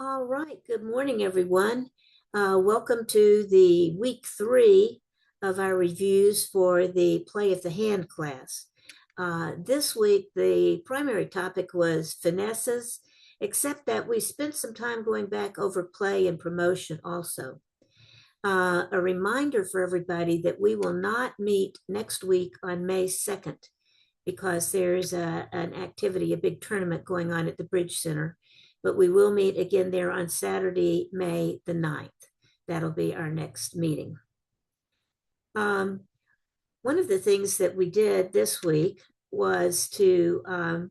All right. Good morning, everyone. Welcome to the week 3 of our reviews for the Play of the Hand class. This week, the primary topic was finesses, except that we spent some time going back over play and promotion also. A reminder for everybody that we will not meet next week on May 2nd because there's an activity, a big tournament going on at the Bridge Center. But we will meet again there on Saturday, May the 9th. That'll be our next meeting. One of the things that we did this week was to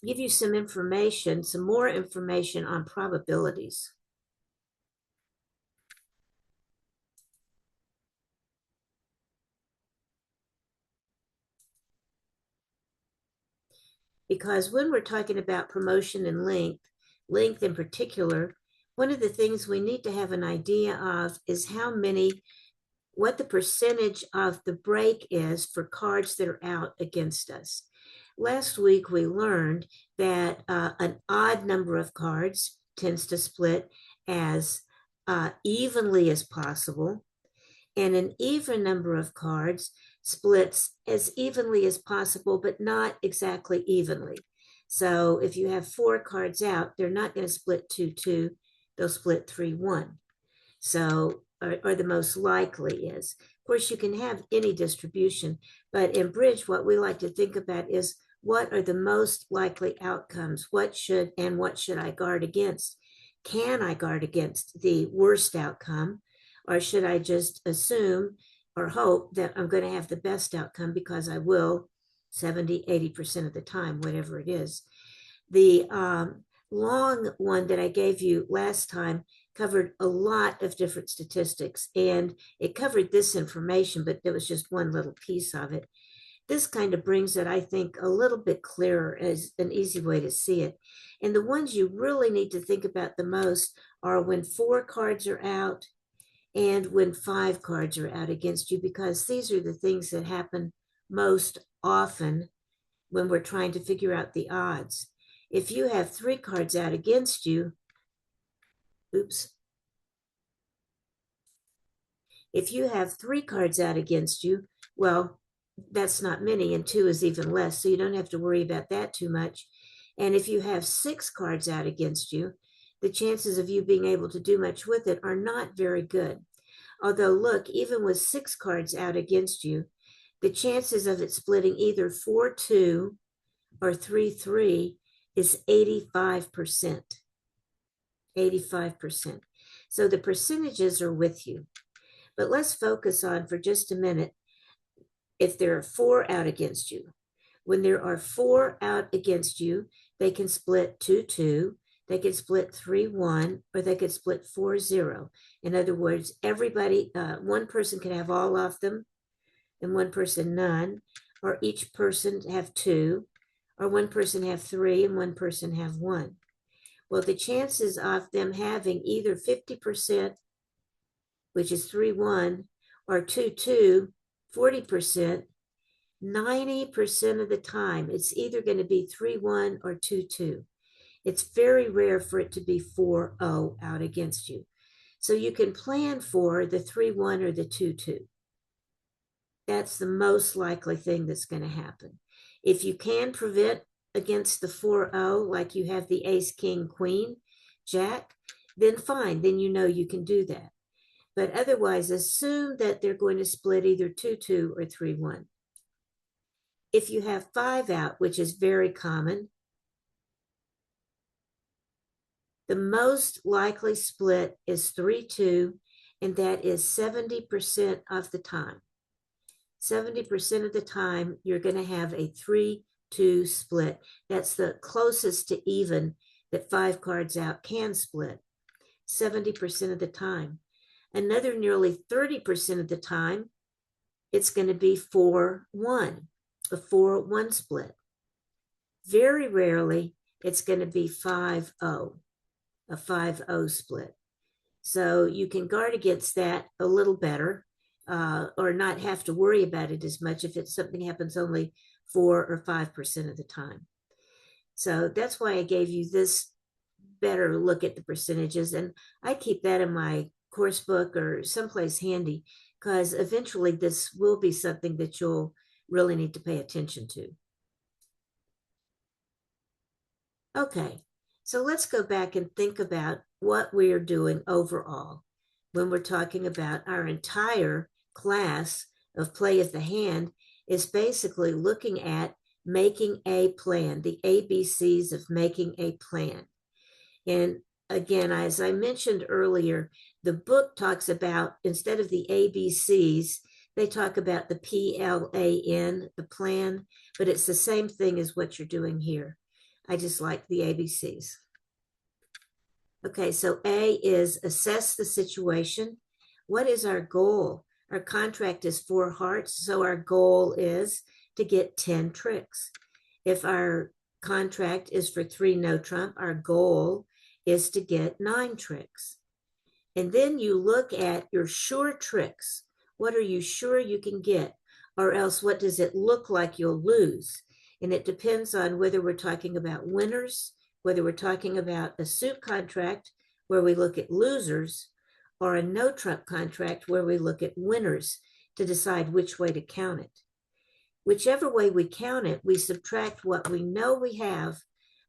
give you some information, some more information on probabilities. Because when we're talking about promotion and length in particular, one of the things we need to have an idea of is what the percentage of the break is for cards that are out against us. Last week, we learned that an odd number of cards tends to split as evenly as possible, and an even number of cards splits as evenly as possible, but not exactly evenly. So if you have 4 cards out, they're not going to split 2-2, they'll split 3-1. So, or the most likely is. Of course, you can have any distribution, but in bridge, what we like to think about is what are the most likely outcomes? What should I guard against? Can I guard against the worst outcome? Or should I just assume or hope that I'm going to have the best outcome because I will 70, 80% of the time, whatever it is. The long one that I gave you last time covered a lot of different statistics, and it covered this information, but there was just one little piece of it. This kind of brings it, I think, a little bit clearer as an easy way to see it. And the ones you really need to think about the most are when 4 cards are out and when 5 cards are out against you, because these are the things that happen most often when we're trying to figure out the odds. If you have 3 cards out against you, if you have 3 cards out against you, well, that's not many, and 2 is even less, so you don't have to worry about that too much. And if you have 6 cards out against you, the chances of you being able to do much with it are not very good. Although, look, even with 6 cards out against you, the chances of it splitting either 4-2 or 3-3 is 85%. 85%. So the percentages are with you. But let's focus on, for just a minute, if there are 4 out against you. When there are 4 out against you, they can split 2-2, they could split 3-1, or they could split 4-0. In other words, everybody, one person can have all of them, and one person none, or each person have 2, or one person have 3, and one person have 1. Well, the chances of them having either 50%, which is 3-1, or 2-2, 40%, 90% of the time, it's either going to be 3-1 or 2-2. It's very rare for it to be 4-0 out against you. So you can plan for the 3-1 or the 2-2. That's the most likely thing that's going to happen. If you can prevent against the 4-0, like you have the ace, king, queen, jack, then fine, then you know you can do that. But otherwise, assume that they're going to split either 2-2 or 3-1. If you have 5 out, which is very common, the most likely split is 3-2, and that is 70% of the time. 70% of the time, you're going to have a 3-2 split. That's the closest to even that 5 cards out can split. 70% of the time. Another nearly 30% of the time, it's going to be 4-1, a 4-1 split. Very rarely, it's going to be 5-0, a 5-0 split. So you can guard against that a little better, or not have to worry about it as much if it's something happens only 4 or 5% of the time. So that's why I gave you this better look at the percentages. And I keep that in my course book or someplace handy, because eventually this will be something that you'll really need to pay attention to. Okay, so let's go back and think about what we are doing overall when we're talking about our entire class of play of the hand is basically looking at making a plan, the ABCs of making a plan. And again, as I mentioned earlier, the book talks about, instead of the ABCs, they talk about the PLAN, the plan, but it's the same thing as what you're doing here. I just like the ABCs. Okay, so A is assess the situation. What is our goal? Our contract is 4 hearts, so our goal is to get 10 tricks. If our contract is for 3 no trump, our goal is to get 9 tricks. And then you look at your sure tricks. What are you sure you can get? Or else what does it look like you'll lose? And it depends on whether we're talking about winners, whether we're talking about a suit contract where we look at losers, or a no trump contract where we look at winners to decide which way to count it. Whichever way we count it, we subtract what we know we have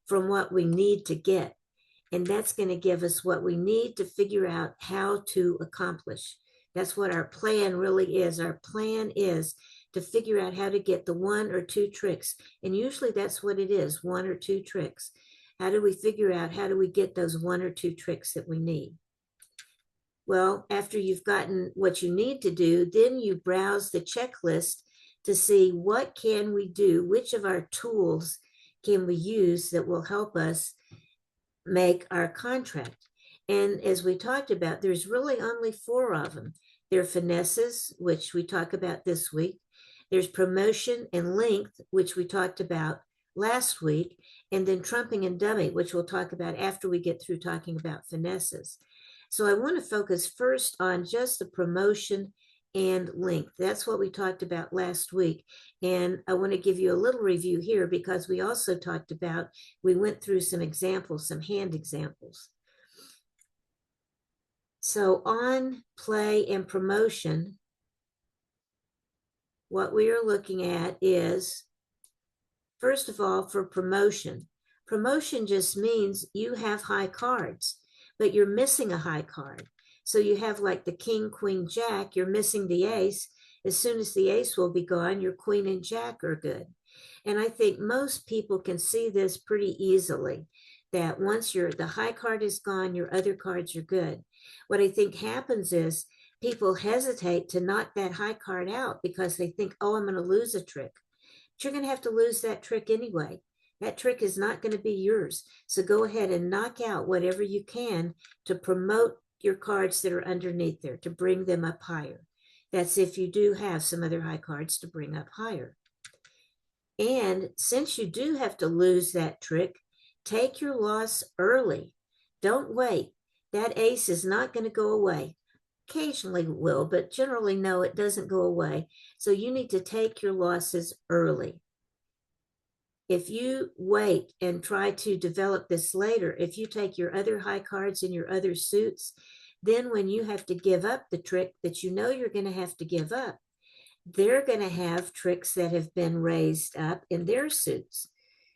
from what we need to get. And that's going to give us what we need to figure out how to accomplish. That's what our plan really is. Our plan is to figure out how to get the 1 or 2 tricks. And usually that's what it is, 1 or 2 tricks. How do we figure out how do we get those 1 or 2 tricks that we need? Well, after you've gotten what you need to do, then you browse the checklist to see what can we do, which of our tools can we use that will help us make our contract. And as we talked about, there's really only 4 of them. There are finesses, which we talk about this week. There's promotion and length, which we talked about last week, and then trumping and dummy, which we'll talk about after we get through talking about finesses. So I want to focus first on just the promotion and length. That's what we talked about last week. And I want to give you a little review here because we also talked about, we went through some examples, some hand examples. So on play and promotion, what we are looking at is, first of all, for promotion. Promotion just means you have high cards, but you're missing a high card. So you have like the king, queen, jack, you're missing the ace. As soon as the ace will be gone, your queen and jack are good. And I think most people can see this pretty easily, that once the high card is gone, your other cards are good. What I think happens is people hesitate to knock that high card out because they think, oh, I'm going to lose a trick. But you're going to have to lose that trick anyway. That trick is not going to be yours. So go ahead and knock out whatever you can to promote your cards that are underneath there, to bring them up higher. That's if you do have some other high cards to bring up higher. And since you do have to lose that trick, take your loss early. Don't wait. That ace is not going to go away. Occasionally it will, but generally, no, it doesn't go away. So you need to take your losses early. If you wait and try to develop this later, if you take your other high cards and your other suits, then when you have to give up the trick that you know you're going to have to give up, they're going to have tricks that have been raised up in their suits.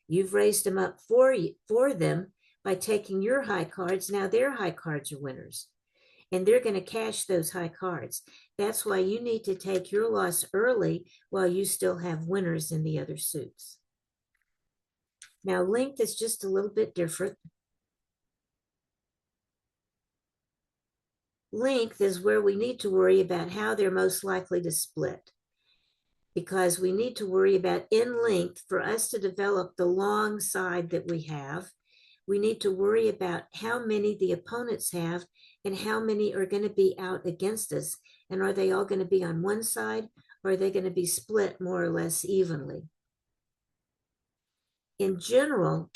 You've raised them up for them by taking your high cards. Now their high cards are winners, and they're going to cash those high cards. That's why you need to take your loss early while you still have winners in the other suits. Now, length is just a little bit different. Length is where we need to worry about how they're most likely to split, because we need to worry about in length, for us to develop the long side that we have, we need to worry about how many the opponents have and how many are going to be out against us. And are they all going to be on one side, or are they going to be split more or less evenly? In general,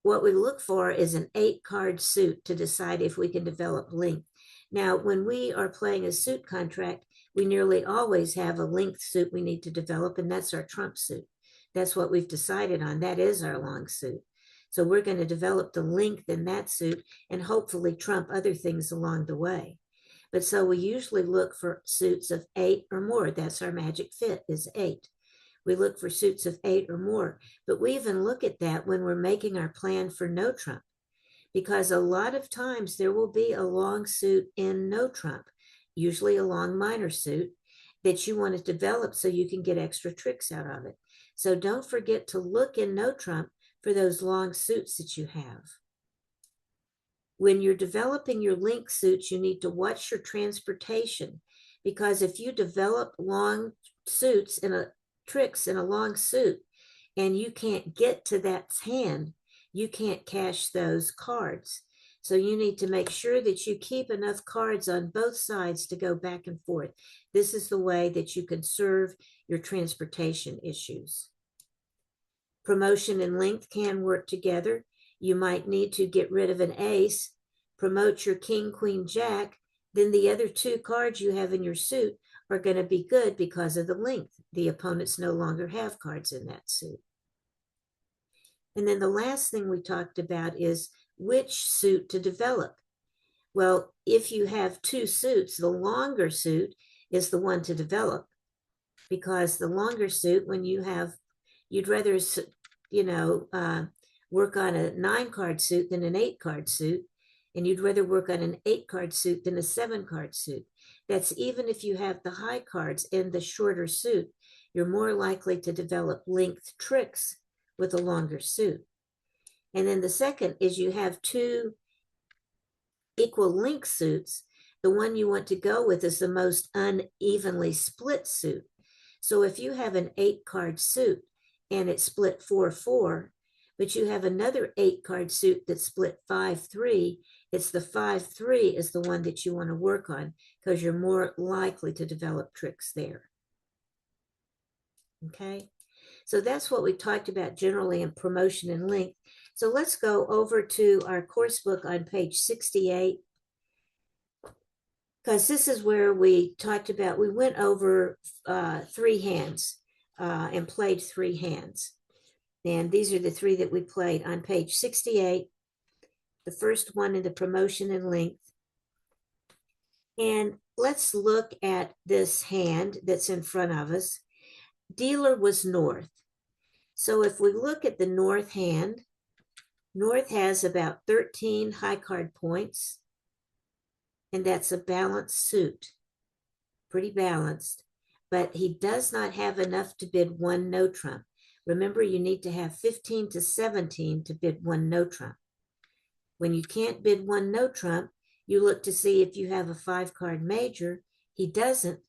what we look for is an 8-card suit to decide if we can develop length. Now, when we are playing a suit contract, we nearly always have a length suit we need to develop, and that's our trump suit. That's what we've decided on. That is our long suit. So we're going to develop the length in that suit and hopefully trump other things along the way. But so we usually look for suits of 8 or more. That's our magic fit, is 8. We look for suits of 8 or more, but we even look at that when we're making our plan for no trump, because a lot of times there will be a long suit in no trump, usually a long minor suit that you want to develop so you can get extra tricks out of it. So don't forget to look in no trump for those long suits that you have. When you're developing your link suits, you need to watch your transportation, because if you develop long suits in a tricks in a long suit and you can't get to that hand, you can't cash those cards. So you need to make sure that you keep enough cards on both sides to go back and forth. This is the way that you can serve your transportation issues. Promotion and length can work together. You might need to get rid of an ace, promote your king, queen, jack, then the other 2 cards you have in your suit are going to be good because of the length. The opponents no longer have cards in that suit. And then the last thing we talked about is which suit to develop. Well, if you have 2 suits, the longer suit is the one to develop, because the longer suit, when you have, you'd rather, work on a 9-card suit than an 8-card suit, and you'd rather work on an 8-card suit than a 7-card suit. That's even if you have the high cards in the shorter suit, you're more likely to develop length tricks with a longer suit. And then the second is you have 2 equal length suits. The one you want to go with is the most unevenly split suit. So if you have an 8-card suit and it's split 4-4, but you have another 8-card suit that's split 5-3, it's the 5-3 is the one that you want to work on, because you're more likely to develop tricks there. Okay, so that's what we talked about generally in promotion and length. So let's go over to our course book on page 68, because this is where we talked about, we went over 3 hands and played 3 hands. And these are the 3 that we played on page 68, the first one in the promotion and length. And let's look at this hand that's in front of us. Dealer was north. So if we look at the north hand, north has about 13 high card points, and that's a balanced suit, pretty balanced, but he does not have enough to bid 1 no trump. Remember, you need to have 15 to 17 to bid 1 no trump. When you can't bid 1 no trump, you look to see if you have a 5-card major. He doesn't.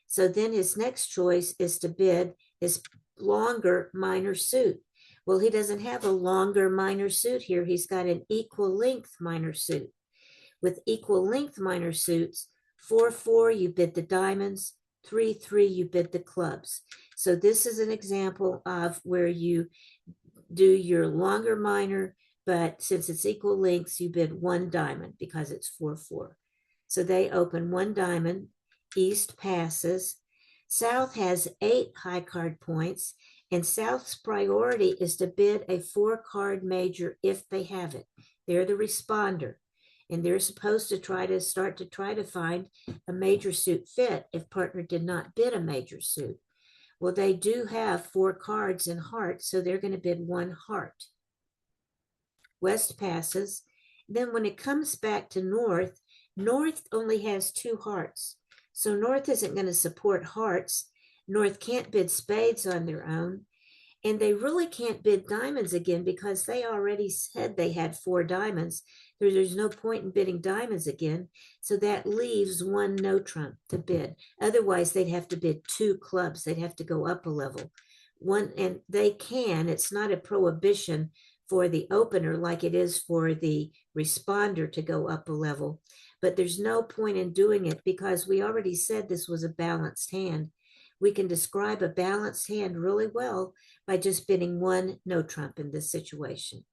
So then his next choice is to bid his longer minor suit. Well, he doesn't have a longer minor suit here. He's got an equal length minor suit. With equal length minor suits, 4-4, you bid the diamonds, 3-3, you bid the clubs. So this is an example of where you do your longer minor, but since it's equal lengths, you bid 1 diamond because it's 4-4. So they open 1 diamond, east passes. South has 8 high card points, and South's priority is to bid a 4-card major if they have it. They're the responder, and they're supposed to try to find a major suit fit if partner did not bid a major suit. Well, they do have 4 cards in heart, so they're going to bid 1 heart. West passes. Then when it comes back to north, north only has 2 hearts. So north isn't going to support hearts. North can't bid spades on their own. And they really can't bid diamonds again because they already said they had 4 diamonds. There's no point in bidding diamonds again. So that leaves 1 no trump to bid. Otherwise, they'd have to bid 2 clubs. They'd have to go up a level. And they can. It's not a prohibition for the opener like it is for the responder to go up a level. But there's no point in doing it because we already said this was a balanced hand. We can describe a balanced hand really well by just bidding 1 no trump in this situation.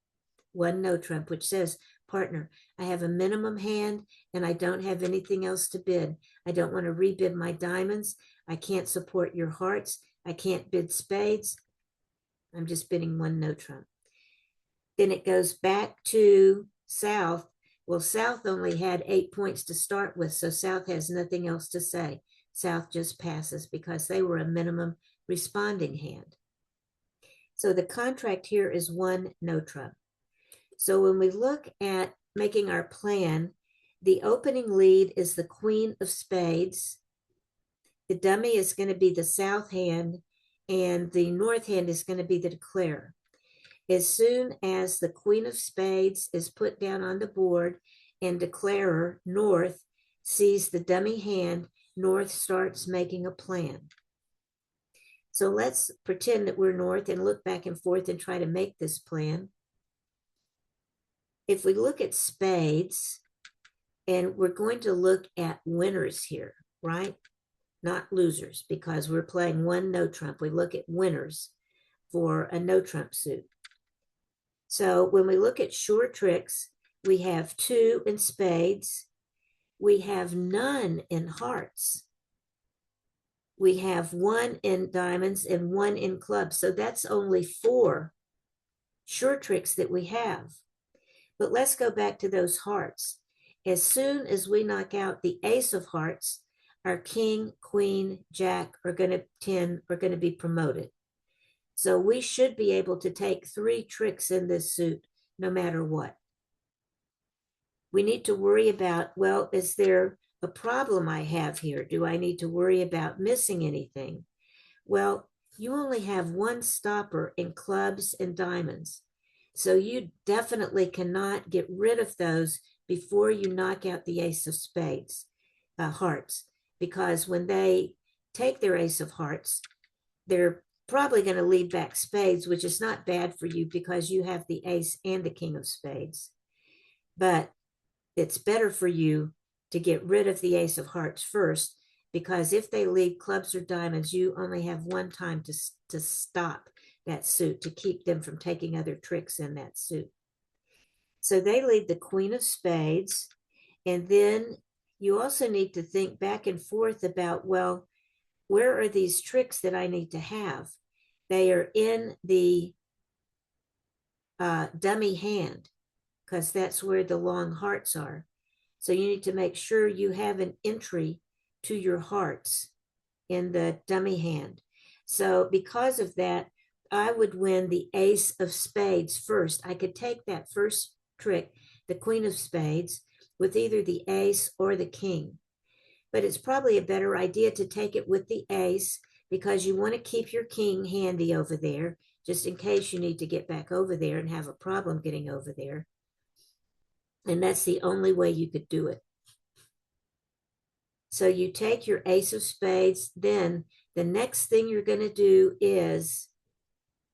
1 no trump, which says, partner, I have a minimum hand and I don't have anything else to bid. I don't want to rebid my diamonds. I can't support your hearts. I can't bid spades. I'm just bidding 1 no trump. Then it goes back to South. Well, South only had 8 points to start with, so South has nothing else to say. South just passes because they were a minimum responding hand. So the contract here is one no trump. So when we look at making our plan, the opening lead is the Queen of Spades. The dummy is going to be the South hand, and the North hand is going to be the declare. As soon as the Queen of Spades is put down on the board and declarer, North, sees the dummy hand, North starts making a plan. So let's pretend that we're North and look back and forth and try to make this plan. If we look at spades, and we're going to look at winners here, right? Not losers, because we're playing one no trump. We look at winners for a no trump suit. So when we look at sure tricks, we have 2 in spades. We have none in hearts. We have 1 in diamonds and 1 in clubs. So that's only 4 sure tricks that we have. But let's go back to those hearts. As soon as we knock out the ace of hearts, our king, queen, jack are going to be promoted. So we should be able to take 3 tricks in this suit, no matter what. We need to worry about, well, is there a problem I have here? Do I need to worry about missing anything? Well, you only have 1 stopper in clubs and diamonds. So you definitely cannot get rid of those before you knock out the ace of spades, hearts, because when they take their ace of hearts, they're probably going to lead back spades, which is not bad for you because you have the ace and the king of spades. But it's better for you to get rid of the ace of hearts first, because if they lead clubs or diamonds, you only have 1 time to stop that suit, to keep them from taking other tricks in that suit. So they lead the queen of spades. And then you also need to think back and forth about, well, where are these tricks that I need to have? They are in the dummy hand, because that's where the long hearts are. So you need to make sure you have an entry to your hearts in the dummy hand. So because of that, I would win the ace of spades first. I could take that first trick, the queen of spades, with either the ace or the king. But it's probably a better idea to take it with the ace, because you want to keep your king handy over there, just in case you need to get back over there and have a problem getting over there. And that's the only way you could do it. So you take your ace of spades, then the next thing you're going to do is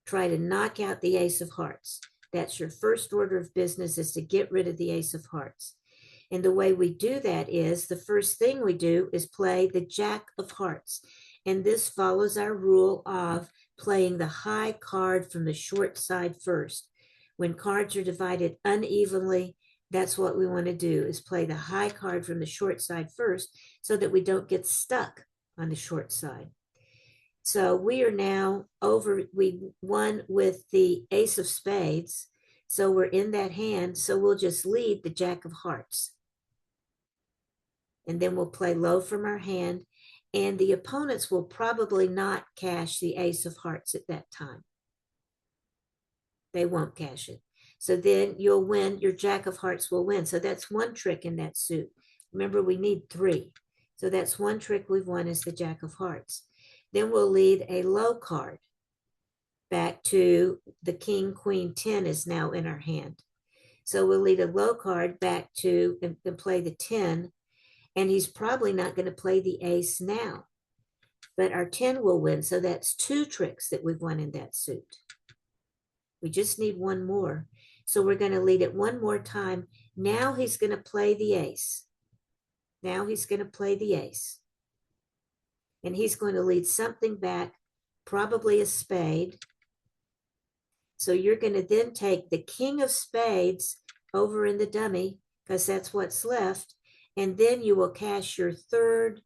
try to knock out the ace of hearts. That's your first order of business, is to get rid of the ace of hearts. And the way we do that is, the first thing we do is play the jack of hearts. And this follows our rule of playing the high card from the short side first. When cards are divided unevenly, that's what we want to do, is play the high card from the short side first, so that we don't get stuck on the short side. So we are now over, we won with the ace of spades. So we're in that hand. So we'll just lead the jack of hearts. And then we'll play low from our hand. And the opponents will probably not cash the ace of hearts at that time. They won't cash it. So then you'll win, your jack of hearts will win. So that's 1 trick in that suit. Remember, we need 3. So that's 1 trick we've won, is the jack of hearts. Then we'll lead a low card back to the king, queen, 10 is now in our hand. So we'll lead a low card back to and play the 10. And he's probably not going to play the ace now. But our 10 will win. So that's 2 tricks that we've won in that suit. We just need 1 more. So we're going to lead it 1 more time. Now he's going to play the ace. Now he's going to play the ace. And he's going to lead something back, probably a spade. So you're going to then take the king of spades over in the dummy, because that's what's left. And then you will cash your 3rd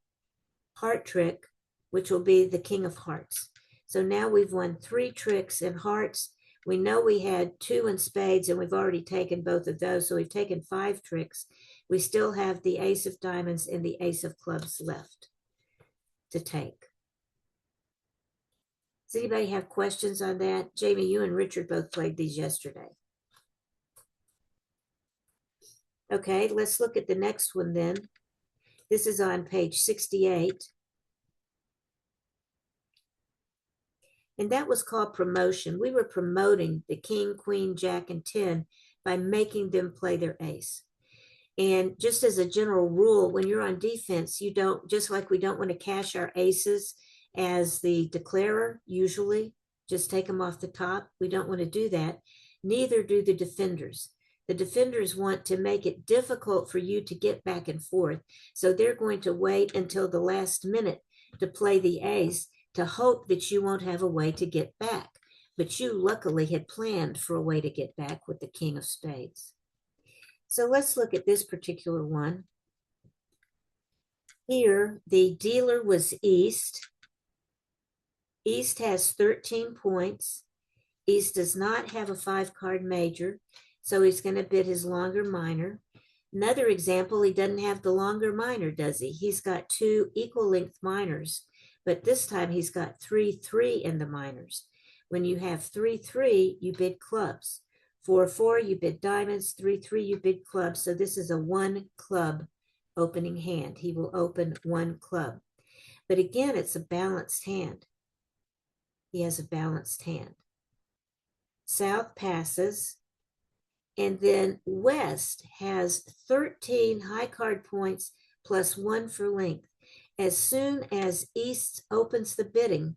heart trick, which will be the king of hearts. So now we've won 3 tricks in hearts. We know we had 2 in spades and we've already taken both of those. So we've taken 5 tricks. We still have the ace of diamonds and the ace of clubs left to take. Does anybody have questions on that? Jamie, you and Richard both played these yesterday. Okay, let's look at the next one then. This is on page 68. And that was called promotion. We were promoting the king, queen, jack, and 10 by making them play their ace. And just as a general rule, when you're on defense, you don't, just like we don't want to cash our aces as the declarer, usually, just take them off the top. We don't want to do that. Neither do the defenders. The defenders want to make it difficult for you to get back and forth. So they're going to wait until the last minute to play the ace to hope that you won't have a way to get back. But you luckily had planned for a way to get back with the king of spades. So let's look at this particular one. Here, the dealer was East. East has 13 points. East does not have a 5-card major, so he's going to bid his longer minor. Another example, he doesn't have the longer minor, does he? He's got 2 equal length minors, but this time he's got 3-3 in the minors. When you have 3-3, you bid clubs. 4-4, you bid diamonds. 3-3, you bid clubs. So this is a 1 club opening hand. He will open 1 club. But again, it's a balanced hand. He has a balanced hand. South passes. And then West has 13 high card points plus 1 for length. As soon as East opens the bidding,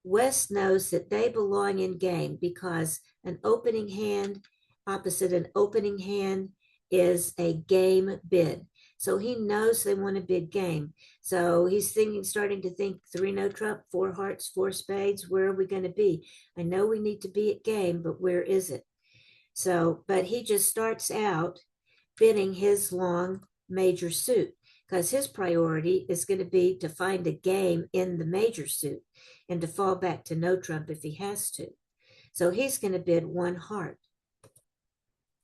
West knows that they belong in game because an opening hand opposite an opening hand is a game bid. So he knows they want to bid game. So he's starting to think 3 no trump, 4 hearts, 4 spades. Where are we going to be? I know we need to be at game, but where is it? So, but he just starts out bidding his long major suit because his priority is going to be to find a game in the major suit and to fall back to no trump if he has to. So he's going to bid 1 heart.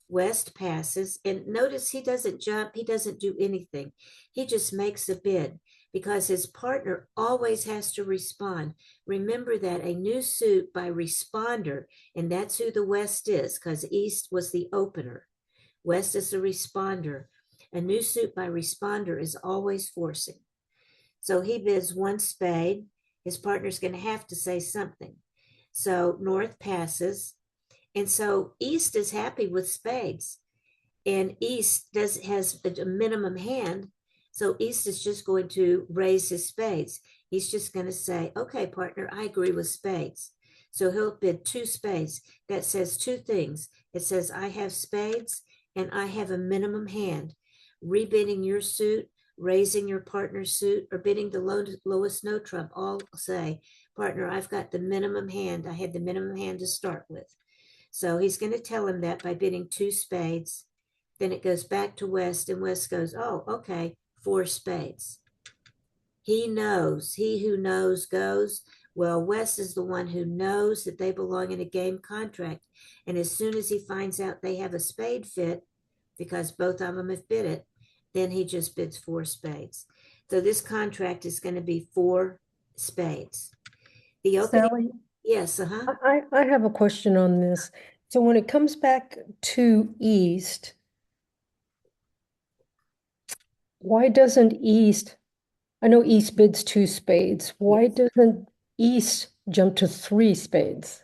West passes, and notice he doesn't jump, he doesn't do anything. He just makes a bid because his partner always has to respond. Remember that a new suit by responder, and that's who the West is because East was the opener. West is the responder. A new suit by responder is always forcing. So he bids 1 spade. His partner's going to have to say something. So North passes. And so East is happy with spades. And East has a minimum hand. So East is just going to raise his spades. He's just going to say, okay, partner, I agree with spades. So he'll bid 2 spades. That says 2 things. It says, I have spades and I have a minimum hand. Rebidding your suit, raising your partner's suit, or bidding the lowest no trump, all say, partner, I've got the minimum hand. I had the minimum hand to start with. So he's going to tell him that by bidding 2 spades. Then it goes back to West, and West goes, oh, okay, 4 spades. He knows, he who knows goes. Well, West is the one who knows that they belong in a game contract. And as soon as he finds out they have a spade fit, because both of them have bid it, then he just bids 4 spades. So this contract is going to be 4 spades. The opening, Sally, yes, I have a question on this. So when it comes back to East, why doesn't East, I know East bids 2 spades. Why yes. doesn't East jump to 3 spades?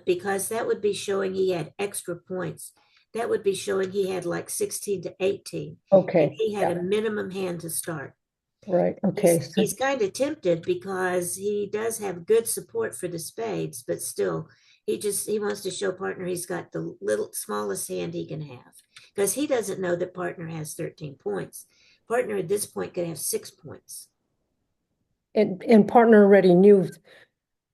Because that would be showing he had extra points. That would be showing he had like 16 to 18. And Okay, he had yeah, a minimum hand to start. right. Okay, so He's kind of tempted because he does have good support for the spades, but still he wants to show partner he's got the little smallest hand he can have because he doesn't know that partner has 13 points. Partner at this point could have 6 points. and partner already knew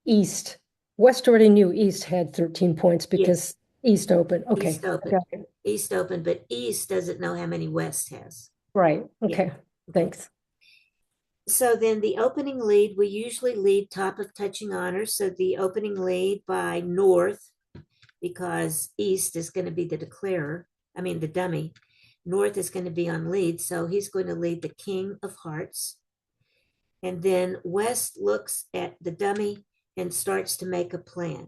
East. West already knew East had 13 points Yes, because East open. Okay, East open. got it. East open, but East doesn't know how many West has. Right. Yeah. Okay. Okay. Thanks. So then the opening lead, we usually lead top of touching honors. So the opening lead by North, because East is going to be the declarer, I mean, the dummy. North is going to be on lead. So he's going to lead the King of Hearts. And then West looks at the dummy and starts to make a plan.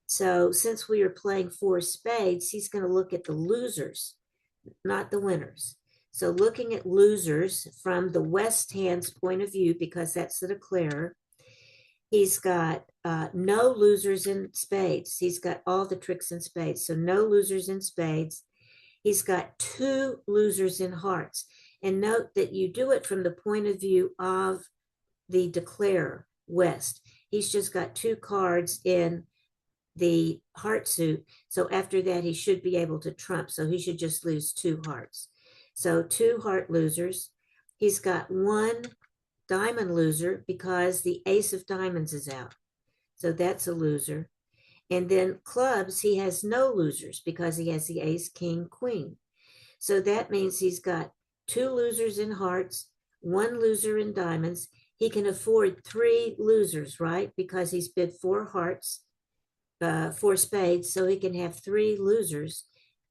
So since we are playing four spades, he's going to look at the losers, not the winners. So looking at losers from the West hand's point of view, because that's the declarer, he's got no losers in spades. He's got all the tricks in spades. So no losers in spades. He's got two losers in hearts. And note that you do it from the point of view of the declarer, West. He's just got two cards in the heart suit. So after that, he should be able to trump. So he should just lose two hearts. So two heart losers. He's got one diamond loser because the ace of diamonds is out. So that's a loser. And then clubs, he has no losers because he has the ace, king, queen. So that means he's got two losers in hearts, one loser in diamonds. He can afford three losers, right? Because he's bid four hearts, four spades, so he can have three losers.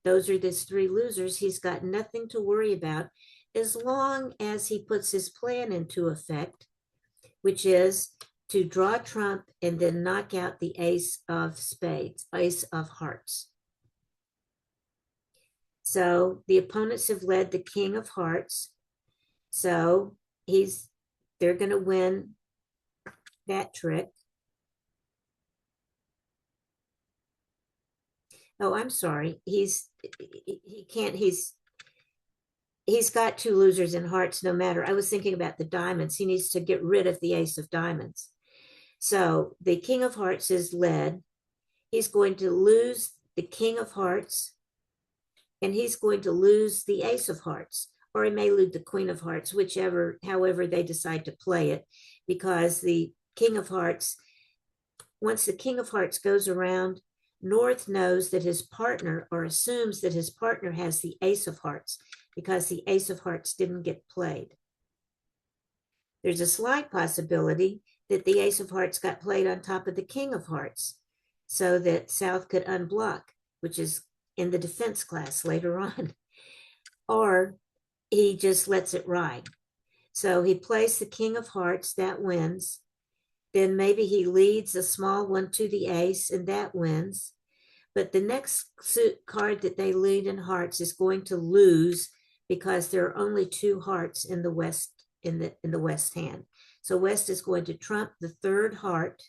Those are his three losers. He's got nothing to worry about as long as he puts his plan into effect, which is to draw trump and then knock out the ace of spades, ace of hearts. So the opponents have led the king of hearts. So they're going to win that trick. Oh, I'm sorry. He can't, he's got two losers in hearts no matter. I was thinking about the diamonds. He needs to get rid of the ace of diamonds. So the king of hearts is led. He's going to lose the king of hearts and he's going to lose the ace of hearts, or he may lose the queen of hearts, whichever, however they decide to play it, because the king of hearts, once the king of hearts goes around, North knows that his partner, or assumes that his partner has the ace of hearts because the ace of hearts didn't get played. There's a slight possibility that the ace of hearts got played on top of the king of hearts so that South could unblock, which is in the defense class later on. Or he just lets it ride. So he plays the king of hearts, that wins. Then maybe he leads a small one to the ace, and that wins. But the next card that they lead in hearts is going to lose because there are only two hearts in the West, in the West hand. So West is going to trump the third heart.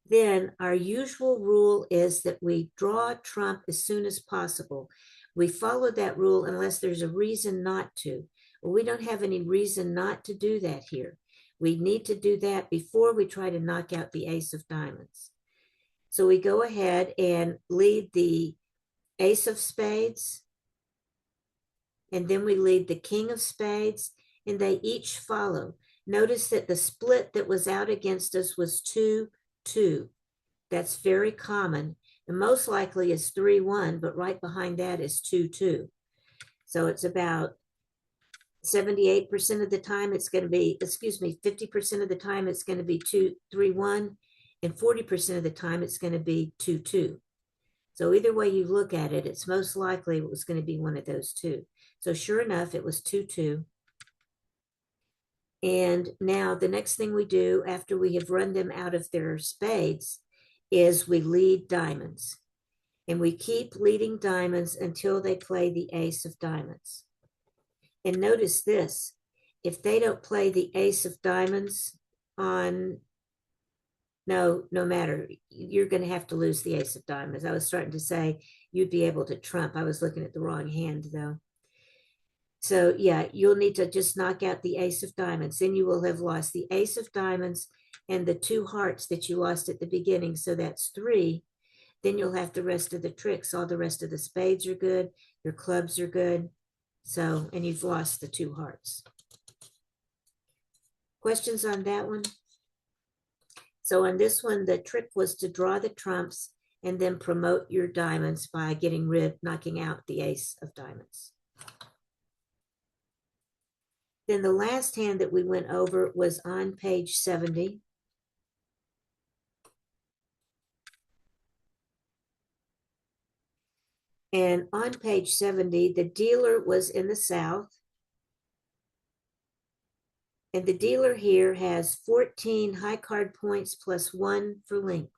Then our usual rule is that we draw trump as soon as possible. We follow that rule unless there's a reason not to. Well, we don't have any reason not to do that here. We need to do that before we try to knock out the ace of diamonds. So we go ahead and lead the ace of spades, and then we lead the king of spades, and they each follow. Notice that the split that was out against us was 2-2. That's very common. The most likely is 3-1, but right behind that is 2-2. So it's about 78% of the time it's going to be, 50% of the time it's going to be 2-3-1, and 40% of the time it's going to be 2-2. So either way you look at it, it's most likely it was going to be one of those two. So sure enough, it was 2-2. And now the next thing we do after we have run them out of their spades is we lead diamonds. And we keep leading diamonds until they play the ace of diamonds. And notice this, if they don't play the ace of diamonds on, no matter, you're going to have to lose the ace of diamonds. I was starting to say you'd be able to trump. I was looking at the wrong hand though. So yeah, you'll need to just knock out the ace of diamonds. Then you will have lost the ace of diamonds and the two hearts that you lost at the beginning. So that's 3. Then you'll have the rest of the tricks. All the rest of the spades are good. Your clubs are good. So, and you've lost the 2 hearts. Questions on that one? So on this one, the trick was to draw the trumps and then promote your diamonds by knocking out the ace of diamonds. Then the last hand that we went over was on page 70. And on page 70, the dealer was in the south. And the dealer here has 14 high card points plus one for length.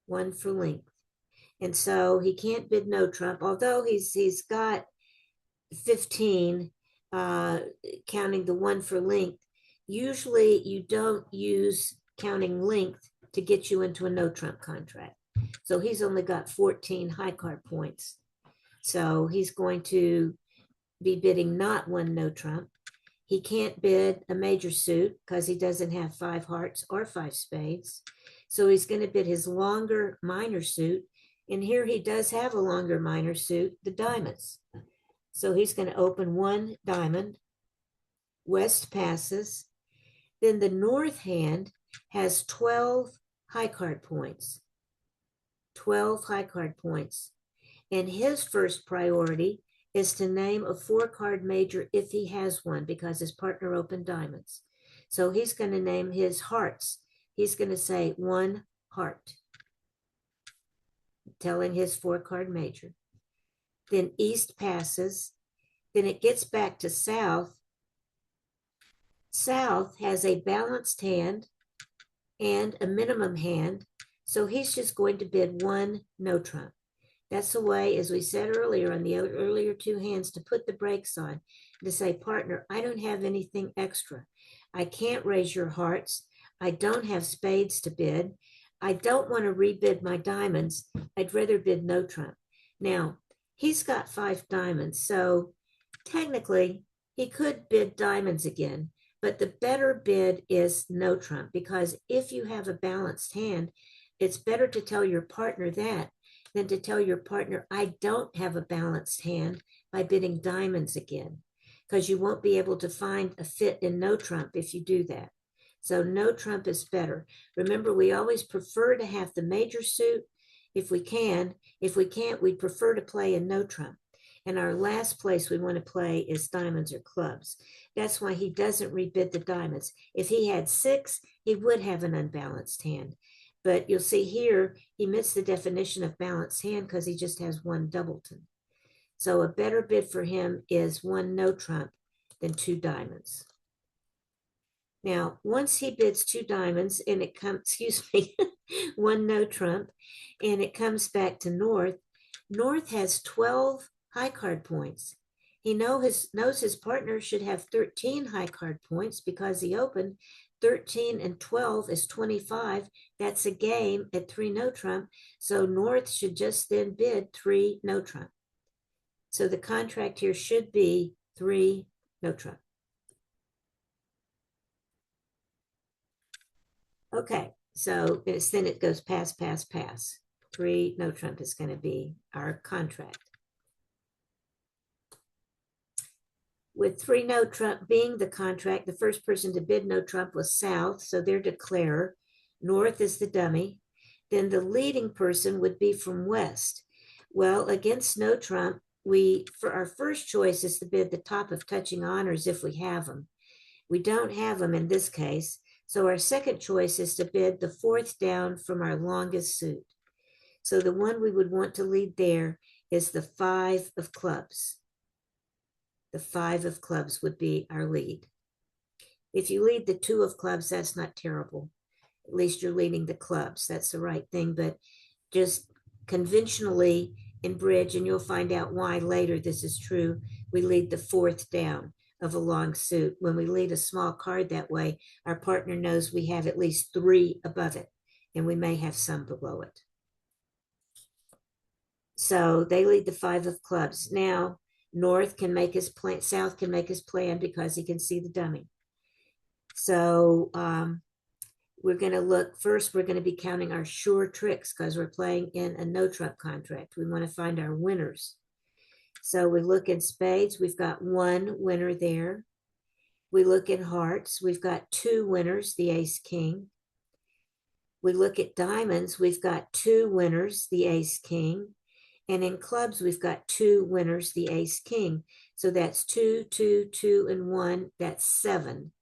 One for length. And so he can't bid no trump, although he's got 15, counting the one for length. Usually you don't use counting length to get you into a no trump contract. So he's only got 14 high card points. So he's going to be bidding not one no trump. He can't bid a major suit because he doesn't have 5 hearts or 5 spades. So he's going to bid his longer minor suit. And here he does have a longer minor suit, the diamonds. So he's going to open one diamond. West passes. Then the north hand has 12 high card points. 12 high card points. And his first priority is to name a 4-card major if he has one, because his partner opened diamonds. So he's going to name his hearts. He's going to say 1 heart, telling his 4-card major. Then east passes. Then it gets back to south. South has a balanced hand and a minimum hand. So he's just going to bid 1 no trump. That's the way, as we said earlier on the earlier 2 hands, to put the brakes on, to say, partner, I don't have anything extra. I can't raise your hearts. I don't have spades to bid. I don't want to rebid my diamonds. I'd rather bid no trump. Now, he's got 5 diamonds, so technically he could bid diamonds again, but the better bid is no trump, because if you have a balanced hand, it's better to tell your partner that than to tell your partner, I don't have a balanced hand, by bidding diamonds again, because you won't be able to find a fit in no trump if you do that. So no trump is better. Remember, we always prefer to have the major suit if we can. If we can't, we prefer to play in no trump. And our last place we want to play is diamonds or clubs. That's why he doesn't rebid the diamonds. If he had 6, he would have an unbalanced hand. But you'll see here, he missed the definition of balanced hand because he just has 1 doubleton. So a better bid for him is 1 no trump than 2 diamonds. Now, once he bids 2 diamonds and it comes, excuse me, 1 no trump, and it comes back to north, north has 12 high card points. He knows his partner should have 13 high card points because he opened. 13 and 12 is 25. That's a game at 3 no trump. So north should just then bid 3 no trump. So the contract here should be 3 no trump. Okay, so then it goes pass, pass, pass. 3 no trump is going to be our contract. With 3 no trump being the contract, the first person to bid no trump was south, so they're declarer. North is the dummy. Then the leading person would be from west. Well, against no trump, for our first choice is to bid the top of touching honors if we have them. We don't have them in this case, so our second choice is to bid the 4th down from our longest suit. So the one we would want to lead there is the 5 of clubs. The 5 of clubs would be our lead. If you lead the 2 of clubs, that's not terrible. At least you're leading the clubs. That's the right thing. But just conventionally in bridge, and you'll find out why later this is true, we lead the 4th down of a long suit. When we lead a small card that way, our partner knows we have at least 3 above it, and we may have some below it. So they lead the 5 of clubs. Now, north can make his plan, south can make his plan because he can see the dummy. So we're going to look first, we're going to be counting our sure tricks because we're playing in a no trump contract. We want to find our winners. So we look in spades, we've got 1 winner there. We look in hearts, we've got 2 winners, the ace king. We look at diamonds, we've got 2 winners, the ace king. And in clubs, we've got two winners, the ace king. So that's two, two, two, and one. That's 7.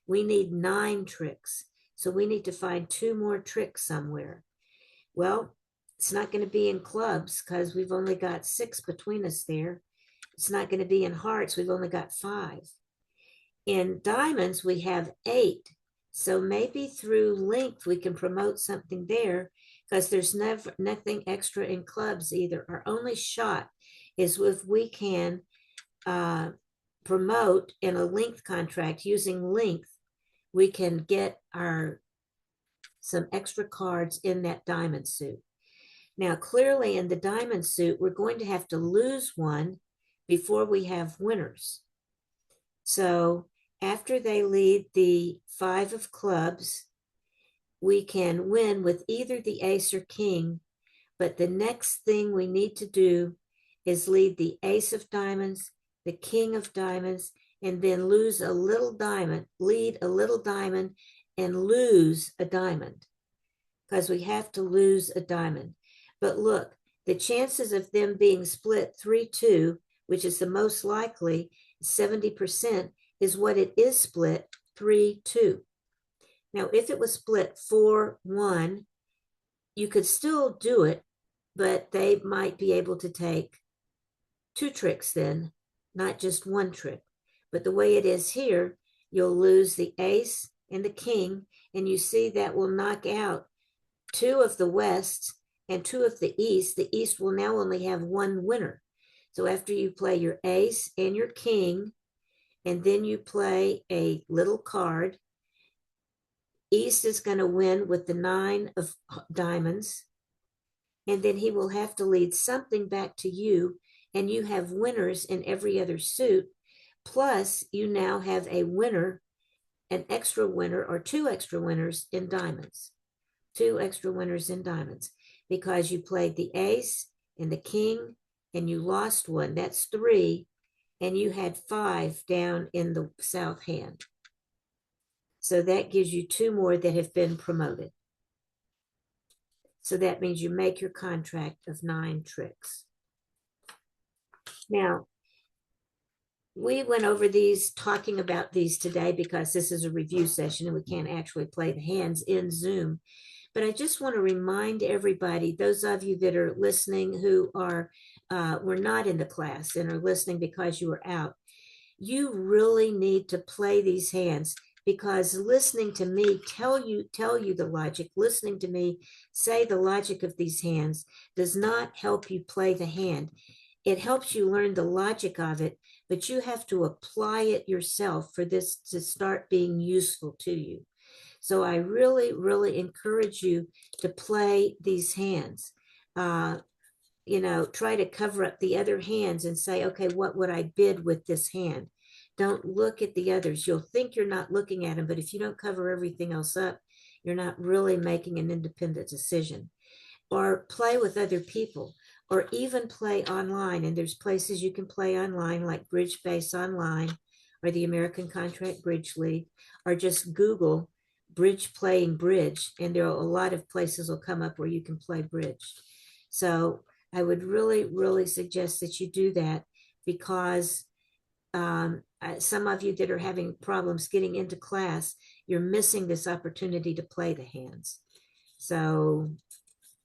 We need 9 tricks. So we need to find 2 more tricks somewhere. Well, it's not going to be in clubs because we've only got 6 between us there. It's not going to be in hearts. We've only got 5. In diamonds, we have 8. So maybe through length, we can promote something there because there's never nothing extra in clubs either. Our only shot is if we can promote in a length contract using length, we can get some extra cards in that diamond suit. Now, clearly in the diamond suit, we're going to have to lose one before we have winners. So after they lead the 5 of clubs, we can win with either the ace or king. But the next thing we need to do is lead the ace of diamonds, the king of diamonds, and then lose a little diamond, lead a little diamond, and lose a diamond because we have to lose a diamond. But look, the chances of them being split 3-2, which is the most likely, 70%, is what it is split 3-2. Now, if it was split 4-1, you could still do it, but they might be able to take 2 tricks then, not just 1 trick. But the way it is here, you'll lose the ace and the king, and you see that will knock out 2 of the west and 2 of the east. The east will now only have 1 winner. So after you play your ace and your king, and then you play a little card, east is going to win with the 9 of diamonds, and then he will have to lead something back to you, and you have winners in every other suit. Plus, you now have a winner, an extra winner, or 2 extra winners in diamonds. 2 extra winners in diamonds because you played the ace and the king and you lost 1. That's 3. And you had 5 down in the south hand. So that gives you 2 more that have been promoted. So that means you make your contract of 9 tricks. Now, we went over these, talking about these today because this is a review session and we can't actually play the hands in Zoom. But I just want to remind everybody, those of you that are listening who were not in the class and are listening because you were out, you really need to play these hands because listening to me tell you the logic, listening to me say the logic of these hands does not help you play the hand. It helps you learn the logic of it, but you have to apply it yourself for this to start being useful to you. So I really, really encourage you to play these hands. Try to cover up the other hands and say, okay, what would I bid with this hand? Don't look at the others. You'll think you're not looking at them, but if you don't cover everything else up, you're not really making an independent decision. Or play with other people, or even play online. And there's places you can play online like Bridge Base Online or the American Contract Bridge League, or just Google bridge playing bridge. And there are a lot of places will come up where you can play bridge. So I would really, really suggest that you do that because some of you that are having problems getting into class, you're missing this opportunity to play the hands. So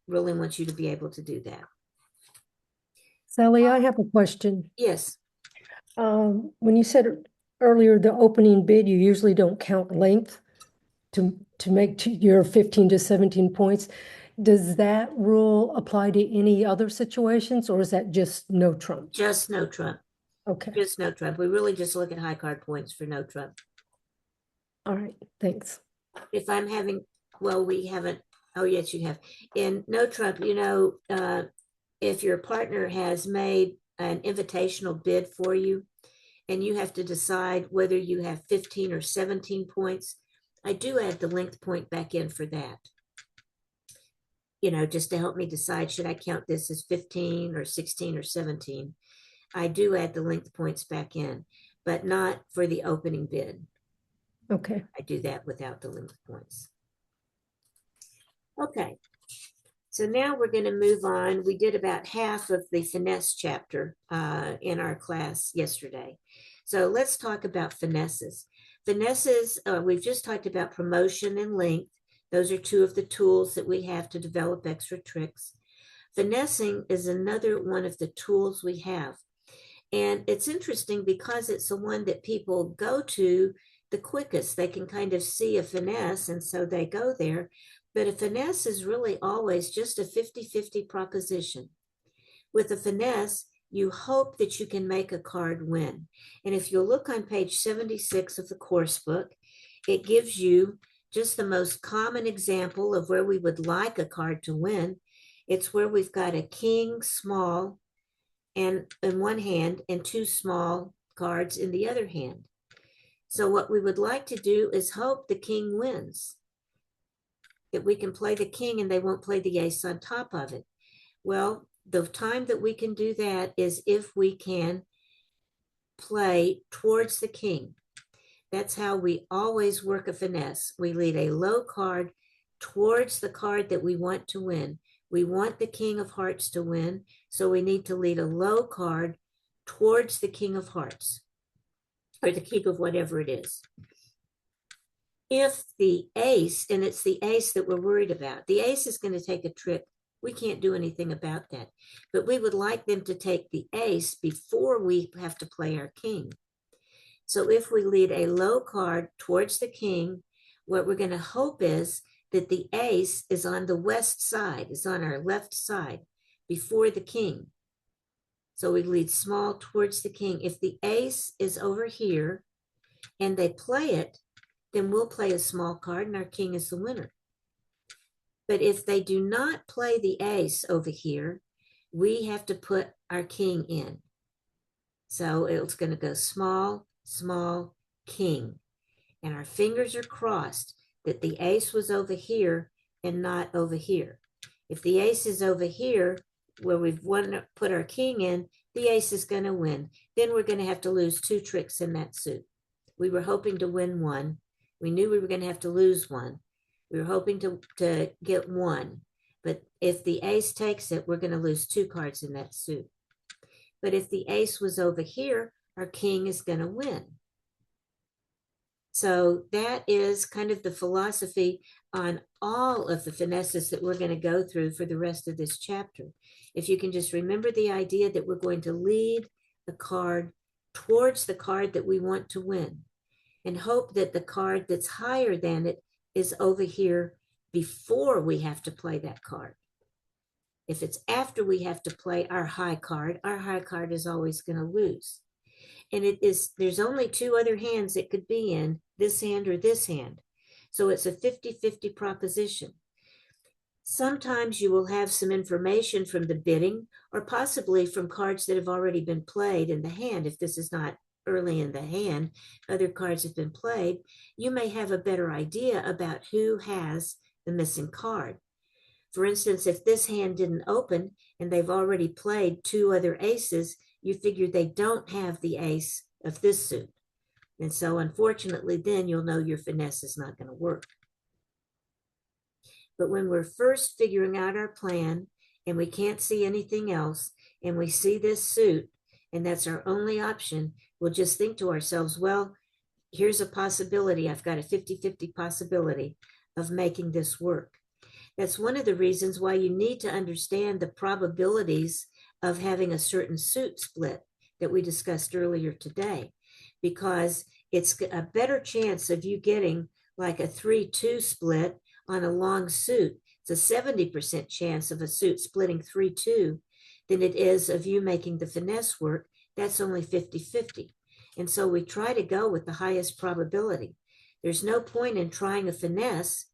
really want you to be able to do that. Sally, I have a question. Yes. When you said earlier the opening bid, you usually don't count length to make your 15 to 17 points. Does that rule apply to any other situations, or is that just no trump? Just no trump. Okay. Just no trump. We really just look at high card points for no trump. All right. Thanks. If I'm having, well, we haven't, oh, yes, you have. In no trump, if your partner has made an invitational bid for you and you have to decide whether you have 15 or 17 points, I do add the length point back in for that. Just to help me decide, should I count this as 15 or 16 or 17? I do add the length points back in, but not for the opening bid. Okay. I do that without the length points. Okay. So now we're going to move on. We did about half of the finesse chapter in our class yesterday. So let's talk about finesses. Finesses, we've just talked about promotion and length. Those are two of the tools that we have to develop extra tricks. Finessing is another one of the tools we have. And it's interesting because it's the one that people go to the quickest. They can kind of see a finesse, and so they go there. But a finesse is really always just a 50-50 proposition. With a finesse, you hope that you can make a card win. And if you look on page 76 of the course book, it gives you just the most common example of where we would like a card to win. It's where we've got a king small and in one hand and two small cards in the other hand. So what we would like to do is hope the king wins, that we can play the king and they won't play the ace on top of it. Well, the time that we can do that is if we can play towards the king. That's how we always work a finesse. We lead a low card towards the card that we want to win. We want the king of hearts to win, so we need to lead a low card towards the king of hearts, or the king of whatever it is. If the ace, and it's the ace that we're worried about, the ace is going to take a trick. We can't do anything about that. But we would like them to take the ace before we have to play our king. So if we lead a low card towards the king, what we're going to hope is that the ace is on the west side, is on our left side before the king. So we lead small towards the king. If the ace is over here and they play it, then we'll play a small card and our king is the winner. But if they do not play the ace over here, we have to put our king in. So it's going to go small, small, king. And our fingers are crossed that the ace was over here and not over here. If the ace is over here, where we've put our king in, the ace is going to win. Then we're going to have to lose two tricks in that suit. We were hoping to win one. We knew we were going to have to lose one. We were hoping to get one. But if the ace takes it, we're going to lose two cards in that suit. But if the ace was over here, our king is going to win. So that is kind of the philosophy on all of the finesses that we're going to go through for the rest of this chapter. If you can just remember the idea that we're going to lead the card towards the card that we want to win and hope that the card that's higher than it is over here before we have to play that card. If it's after we have to play our high card is always going to lose. And there's only two other hands it could be in, this hand or this hand. So it's a 50-50 proposition. Sometimes you will have some information from the bidding or possibly from cards that have already been played in the hand. If this is not early in the hand, other cards have been played, you may have a better idea about who has the missing card. For instance, if this hand didn't open and they've already played two other aces, you figure they don't have the ace of this suit. And so unfortunately, then you'll know your finesse is not going to work. But when we're first figuring out our plan and we can't see anything else and we see this suit and that's our only option, we'll just think to ourselves, well, here's a possibility. I've got a 50-50 possibility of making this work. That's one of the reasons why you need to understand the probabilities of having a certain suit split that we discussed earlier today, because it's a better chance of you getting like a 3-2 split on a long suit. It's a 70% chance of a suit splitting 3-2 than it is of you making the finesse work. That's only 50-50. And so we try to go with the highest probability. There's no point in trying a finesse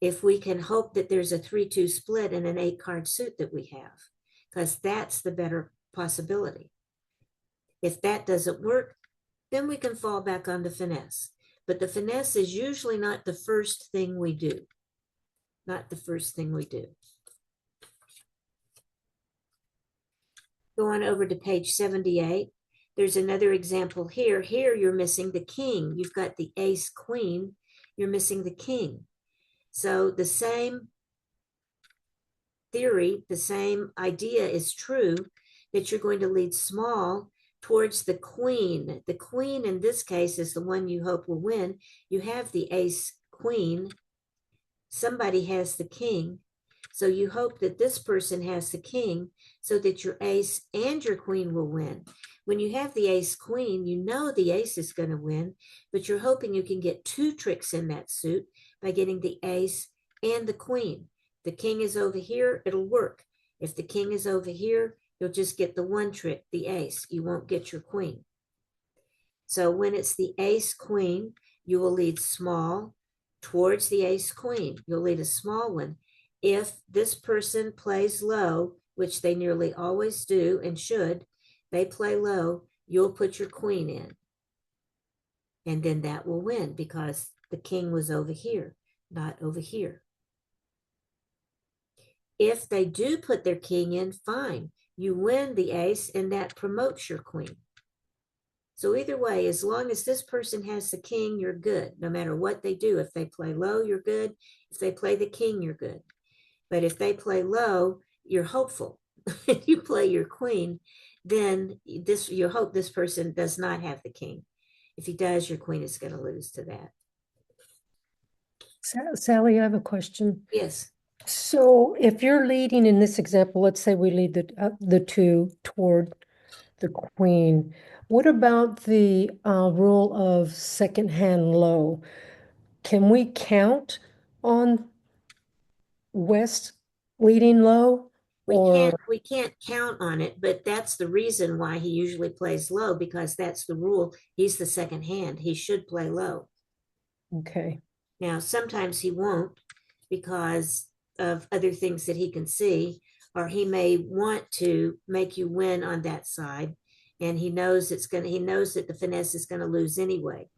if we can hope that there's a 3-2 split in an 8-card suit that we have, because that's the better possibility. If that doesn't work, then we can fall back on the finesse. But the finesse is usually not the first thing we do. Not the first thing we do. Go on over to page 78. There's another example here. Here you're missing the king. You've got the ace queen. You're missing the king. So the same theory, the same idea is true, that you're going to lead small towards the queen. The queen in this case is the one you hope will win. You have the ace queen. Somebody has the king. So you hope that this person has the king so that your ace and your queen will win. When you have the ace queen, you know the ace is going to win, but you're hoping you can get two tricks in that suit by getting the ace and the queen. The king is over here, it'll work. If the king is over here, you'll just get the one trick, the ace. You won't get your queen. So when it's the ace queen, you will lead small towards the ace queen. You'll lead a small one. If this person plays low, which they nearly always do and should, they play low, you'll put your queen in. And then that will win because the king was over here, not over here. If they do put their king in, fine. You win the ace and that promotes your queen. So either way, as long as this person has the king, you're good. No matter what they do. If they play low, you're good. If they play the king, you're good. But if they play low, you're hopeful. If you play your queen, then you hope this person does not have the king. If he does, your queen is going to lose to that. Sally, I have a question. Yes. So if you're leading in this example, let's say we lead the two toward the queen. What about the rule of second hand low? Can we count on West leading low? Or We can't count on it, but that's the reason why he usually plays low, because that's the rule. He's the second hand. He should play low. okay. Now, sometimes he won't because of other things that he can see, or he may want to make you win on that side, and he knows he knows that the finesse is going to lose anyway.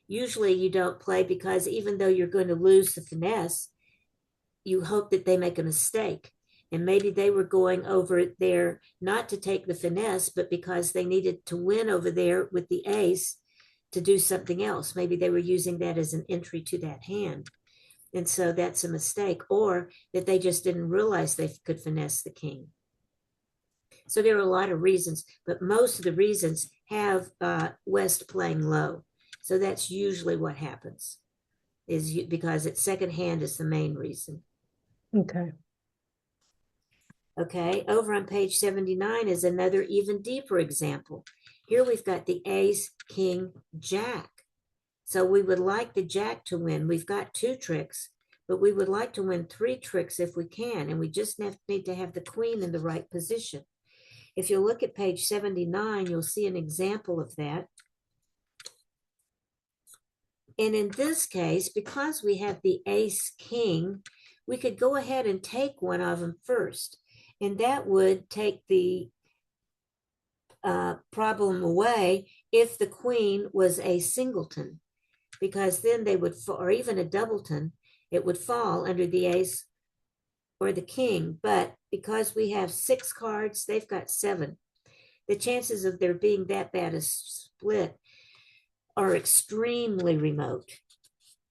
Usually you don't play because even though you're going to lose the finesse, you hope that they make a mistake. And maybe they were going over there not to take the finesse, but because they needed to win over there with the ace to do something else. Maybe they were using that as an entry to that hand. And so that's a mistake, or that they just didn't realize they could finesse the king. So there are a lot of reasons, but most of the reasons have West playing low. So that's usually what happens, is because it's second hand is the main reason. Okay. Okay, over on page 79 is another even deeper example. Here we've got the ace, king, jack. So we would like the jack to win. We've got two tricks, but we would like to win three tricks if we can, and we just need to have the queen in the right position. If you look at page 79, you'll see an example of that. And in this case, because we have the ace king, we could go ahead and take one of them first. And that would take the problem away if the queen was a singleton, because then they would, or even a doubleton, it would fall under the ace or the king. But because we have 6 cards, they've got 7. The chances of there being that bad a split are extremely remote.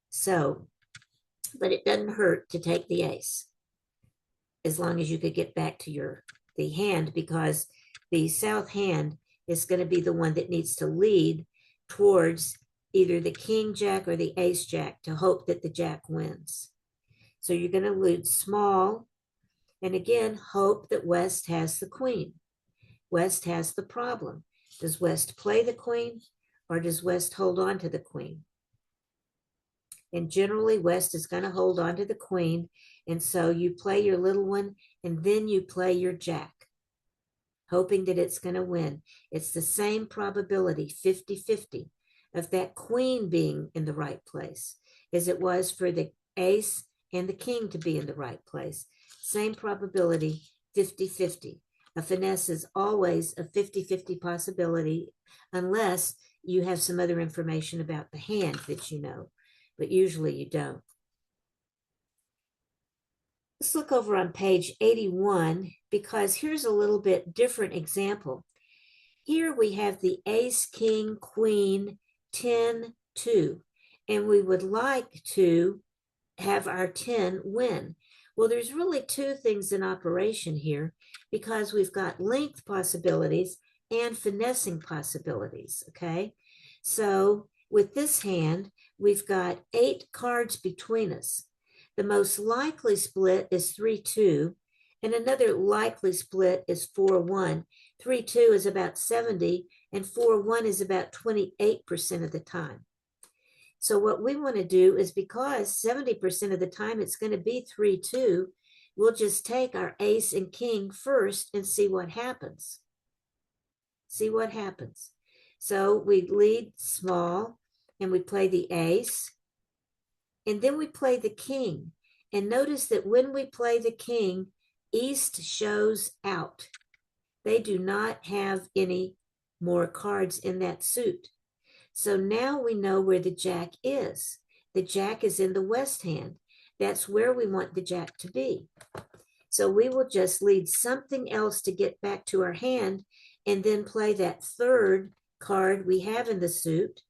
So, but it doesn't hurt to take the ace as long as you could get back to the hand, because the south hand is going to be the one that needs to lead towards either the king jack or the ace jack to hope that the jack wins. So you're going to lead small, and again, hope that West has the queen. West has the problem. Does West play the queen, or does West hold on to the queen? And generally, West is going to hold on to the queen. And so you play your little one, and then you play your jack, hoping that it's going to win. It's the same probability, 50-50, of that queen being in the right place as it was for the ace and the king to be in the right place. Same probability, 50-50. A finesse is always a 50-50 possibility, unless you have some other information about the hand that you know, but usually you don't. Let's look over on page 81, because here's a little bit different example. Here we have the ace, king, queen, 10, 2, and we would like to have our 10 win. Well, there's really two things in operation here because we've got length possibilities and finessing possibilities, okay? So with this hand, we've got 8 cards between us. The most likely split is 3-2, and another likely split is 4-1. 3-2 is about 70, and 4-1 is about 28% of the time. So what we want to do is, because 70% of the time it's going to be 3-2, we'll just take our ace and king first and see what happens. See what happens. So we lead small and we play the ace, and then we play the king. And notice that when we play the king, East shows out. They do not have any more cards in that suit. So now we know where the jack is. The jack is in the west hand. That's where we want the jack to be. So we will just lead something else to get back to our hand and then play that third card we have in the suit.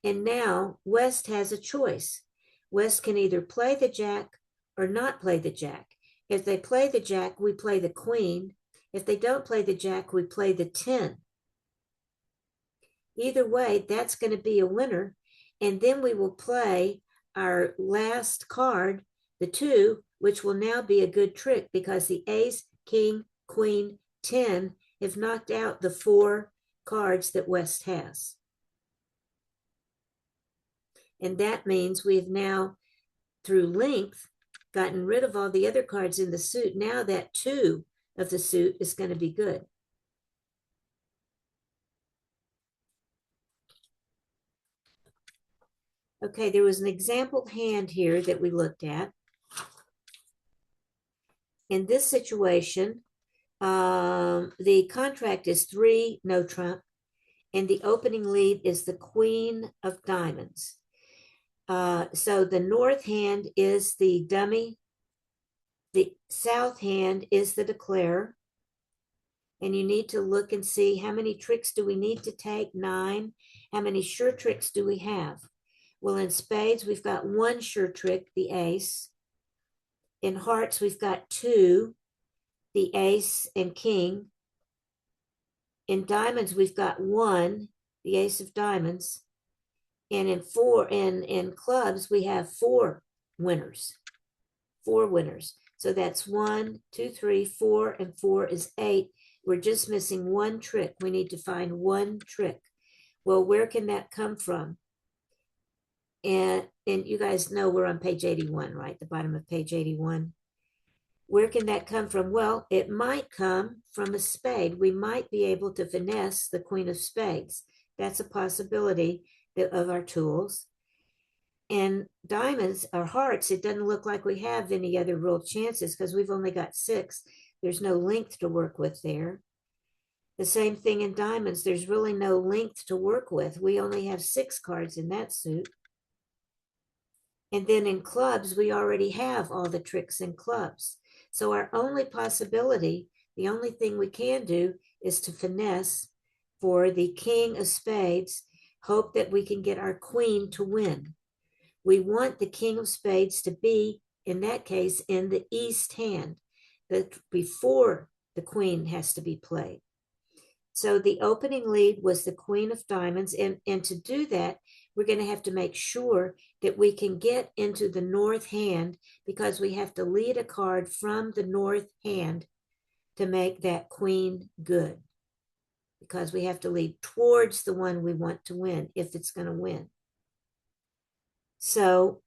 And now West has a choice. West can either play the jack or not play the jack. If they play the jack, we play the queen. If they don't play the jack, we play the 10. Either way, that's going to be a winner. And then we will play our last card, the 2, which will now be a good trick because the ace, king, queen, 10 have knocked out the 4 cards that West has. And that means we've now, through length, gotten rid of all the other cards in the suit. Now that 2 of the suit is going to be good. Okay, there was an example hand here that we looked at. In this situation, the contract is 3, no trump, and the opening lead is the queen of diamonds. So the north hand is the dummy, the south hand is the declarer, and you need to look and see how many tricks do we need to take. 9. How many sure tricks do we have? Well, in spades, we've got 1 sure trick, the ace. In hearts, we've got 2, the ace and king. In diamonds, we've got 1, the ace of diamonds. And in clubs, we have 4 winners. 4 winners. So that's 1, 2, 3, 4, and 4 is 8. We're just missing 1 trick. We need to find 1 trick. Well, where can that come from? And you guys know we're on page 81, right? The bottom of page 81. Where can that come from? Well, it might come from a spade. We might be able to finesse the queen of spades. That's a possibility of our tools. And diamonds or hearts, it doesn't look like we have any other real chances because we've only got 6. There's no length to work with there. The same thing in diamonds. There's really no length to work with. We only have 6 cards in that suit. And then in clubs, we already have all the tricks in clubs. So our only possibility, the only thing we can do is to finesse for the king of spades, hope that we can get our queen to win. We want the king of spades to be, in that case, in the east hand, that before the queen has to be played. So the opening lead was the queen of diamonds. And to do that, we're going to have to make sure that we can get into the north hand because we have to lead a card from the north hand to make that queen good. Because we have to lead towards the one we want to win if it's going to win. So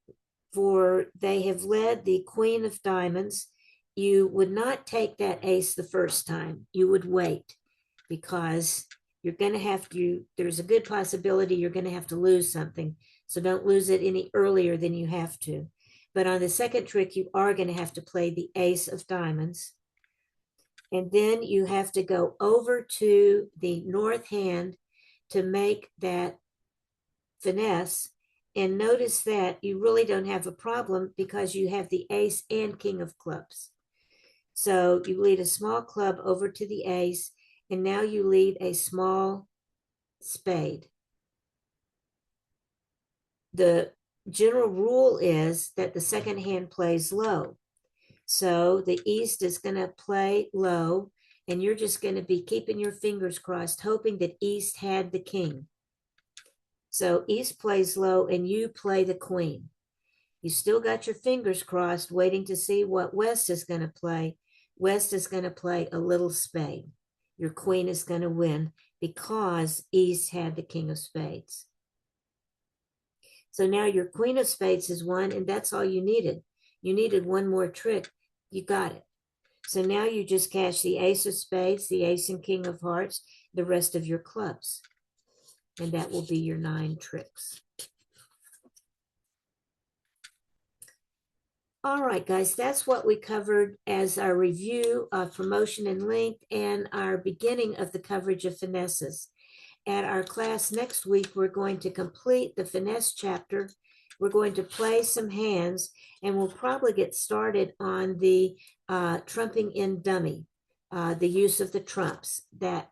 they have led the queen of diamonds. You would not take that ace the first time. You would wait because you're going to have to, there's a good possibility you're going to have to lose something. So don't lose it any earlier than you have to. But on the second trick, you are going to have to play the ace of diamonds. And then you have to go over to the north hand to make that finesse. And notice that you really don't have a problem because you have the ace and king of clubs. So you lead a small club over to the ace, and now you lead a small spade. The general rule is that the second hand plays low. So the East is going to play low, and you're just going to be keeping your fingers crossed, hoping that East had the king. So East plays low, and you play the queen. You still got your fingers crossed, waiting to see what West is going to play. West is going to play a little spade. Your queen is going to win because East had the king of spades. So now your queen of spades is won, and that's all you needed. You needed one more trick. You got it. So now you just cash the ace of spades, the ace and king of hearts, the rest of your clubs. And that will be your 9 tricks. All right, guys, that's what we covered as our review of promotion and length and our beginning of the coverage of finesses. At our class next week, we're going to complete the finesse chapter. We're going to play some hands, and we'll probably get started on the trumping in dummy, the use of the trumps, that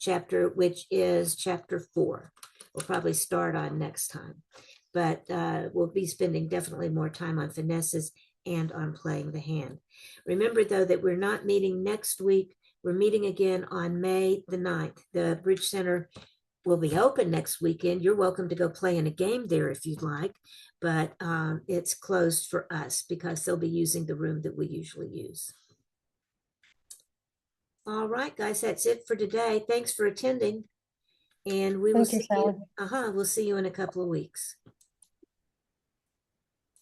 chapter, which is chapter 4. We'll probably start on next time, but we'll be spending definitely more time on finesses and on playing the hand. Remember, though, that we're not meeting next week. We're meeting again on May the 9th. The Bridge Center will be open next weekend. You're welcome to go play in a game there if you'd like, but it's closed for us because they'll be using the room that we usually use. All right, guys, that's it for today. Thanks for attending, and we will Thank you, see you. Sally. We'll see you in a couple of weeks.